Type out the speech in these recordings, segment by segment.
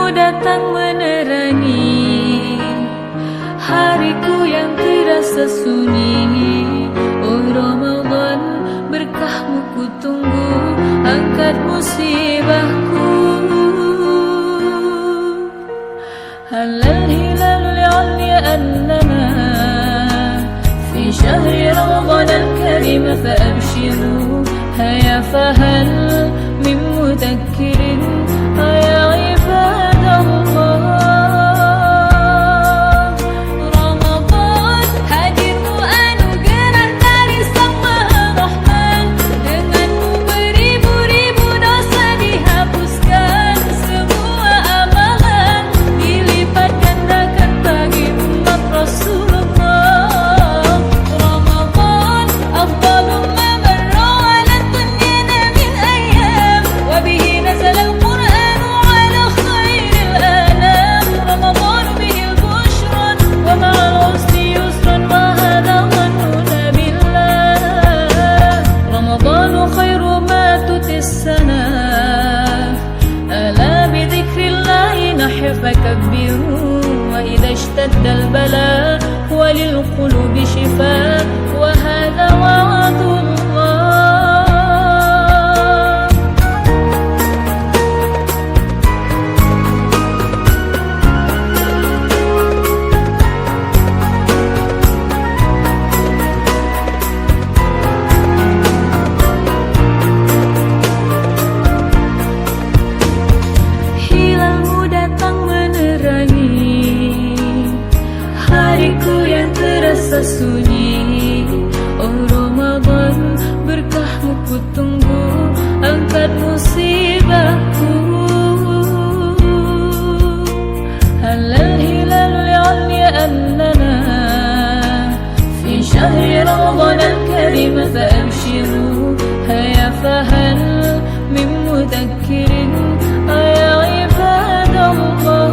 Hilalmu datang menerangi hariku yang terasa sunyi. Oh Ramadan, berkahmu ku tunggu, angkat musibahku. Halal hilal li'alli annana fi syahri Ramadan al-karim fa'abshiru. Haya fahal min mudakkirin ya ibadallah. Ramadan hadirmu anugerah dari Sang Maha Rahman. Denganmu beribu-ribu dosa dihapuskan, semua amalan dilipat gandakan bagi umat Rasulullah. Ramadan afdalu ma marra ala dunyana min ayyam, wa bihi nazala al-Qur'anu ala khairil anam. Ramadan bihi al-bushran wa ma'al usri yusran wa hadha dhanuna billah. Ramadan khairu ma tutis sana, ala bi dhikrillahi nahya fakabbiru. Wa idha ishtadda al-bala wa lil qulubi shifa, wa hadha wa'dullah. Hilalmu datang menerangi hariku yang terasa sunyi. Oh Ramadan, berkahmu ku tunggu, angkat musibahku. Halal hilal li'alli annana fi syahri Ramadan al-karim fa'abshiru. Haya fahal min mudakkirin ya ibadallah.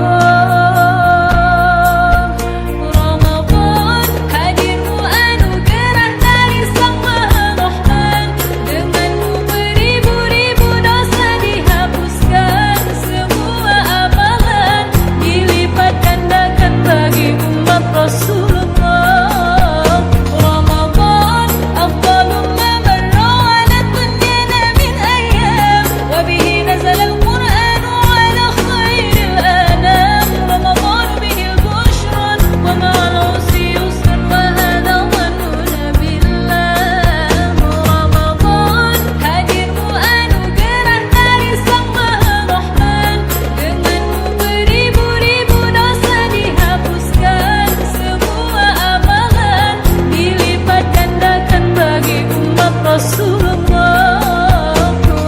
Ramadan hadirmu anugerah dari Sang Maha Rahman. Denganmu beribu-ribu dosa dihapuskan, semua amalan dilipat gandakan bagi umat Rasulullah. Ramadan afdalu ma marra ala dunyana min ayyam, wa bihi nazala al-Qur'anu ala khairil anam. Ramadan bihi al-bushran wa ma'al usri yusran wa hadha dhanuna billah. Ramadan hadirmu anugerah dari Sang Maha Rahman. Denganmu beribu-ribu dosa dihapuskan, semua amalan dilipat gandakan bagi umat Rasulullah.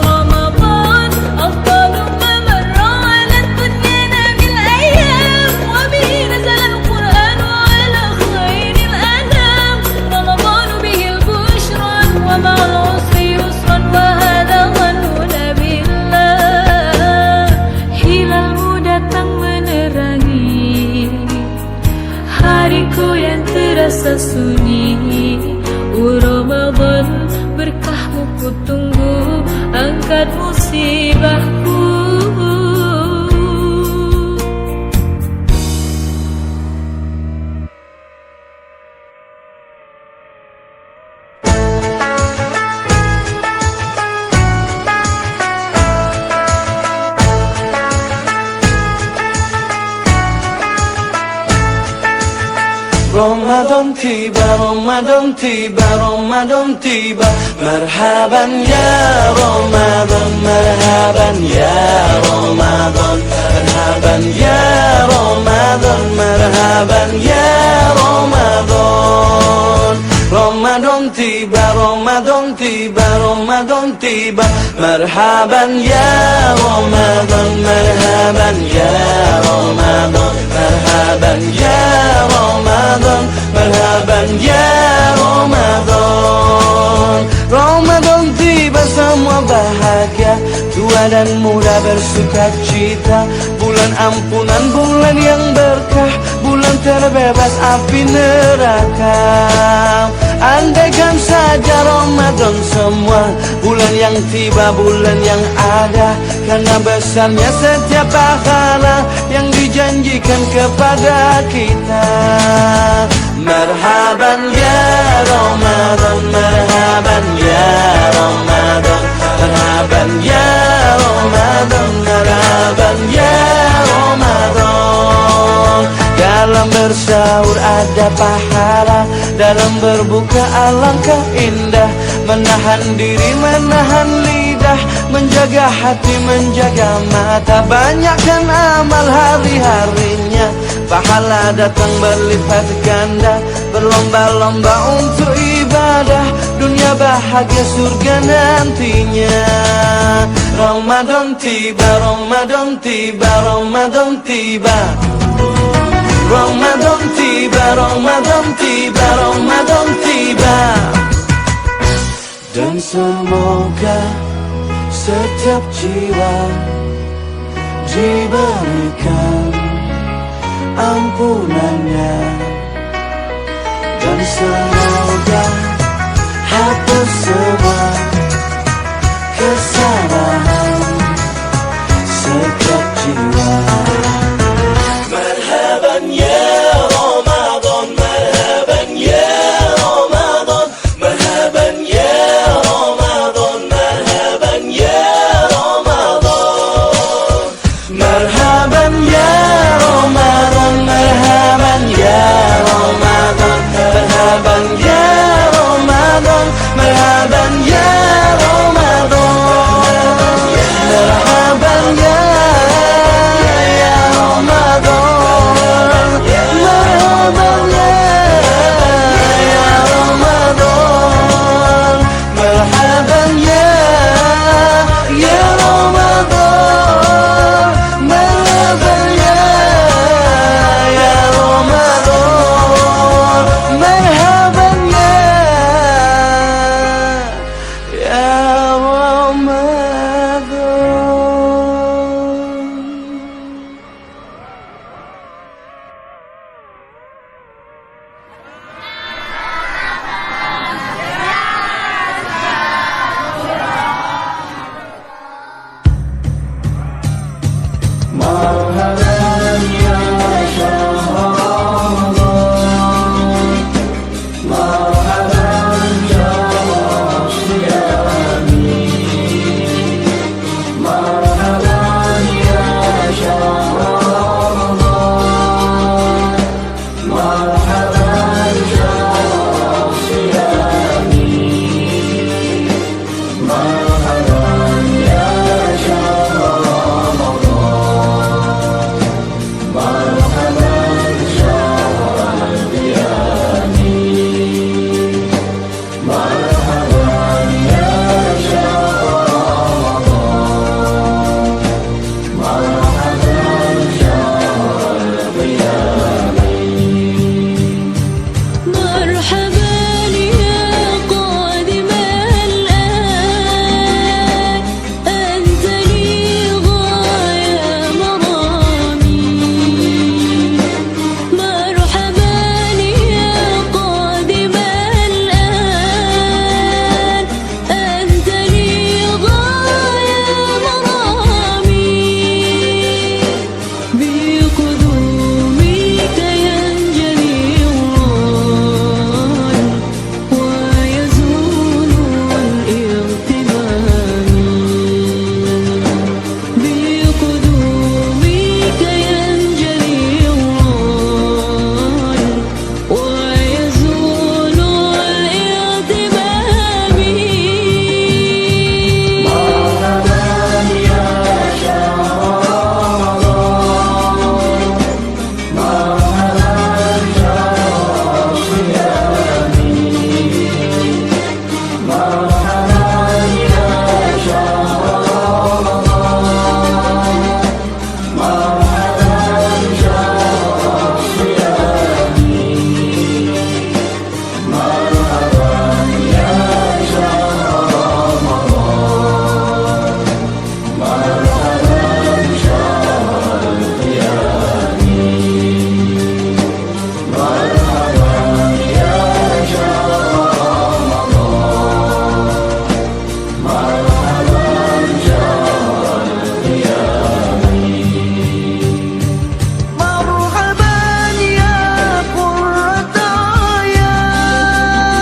Ramadan afdalu ma marra ala dunyana min ayyam, wa bihi nazala al-Qur'anu ala khairil anam. Ramadan bihi al-bushran wa ma'al usri yusran wa hadha dhanuna billah. Hilalmu datang menerangi hariku yang terasa sunyi. Oh Ramadan, berkahmu ku tunggu, angkat musibahku. Ramadan tiba, Ramadan tiba, Ramadan tiba. Marhaban ya Ramadan, marhaban ya Ramadan, marhaban ya Ramadan, marhaban ya Ramadan. Ramadan tiba, Ramadan tiba, Ramadan tiba. Marhaban ya Ramadan, marhaban ya Ramadan, marhaban ya Ramadan, marhaban ya Ramadan. Ramadan tiba, semua bahagia, tua dan muda bersuka cita. Bulan ampunan, bulan yang berkah, bulan terbebas api neraka. Andaikan saja Ramadan semua, bulan yang tiba, bulan yang ada, karena besarnya setiap pahala yang dijanjikan kepada kita. Marhaban ya Ramadan, marhaban ya Ramadan, marhaban ya Ramadan, marhaban ya Ramadan. Dalam bersahur ada pahala, dalam berbuka alangkah indah. Menahan diri, menahan lidah, menjaga hati, menjaga mata. Banyakkan amal hari-harinya, pahala datang berlipat ganda. Berlomba-lomba untuk ibadah, dunia bahagia, surga nantinya. Ramadan tiba, Ramadan tiba, Ramadan tiba. Ramadan tiba, Ramadan tiba, Ramadan tiba. Dan semoga setiap jiwa diberikan ampunannya, dan semoga hapus semua kesalahan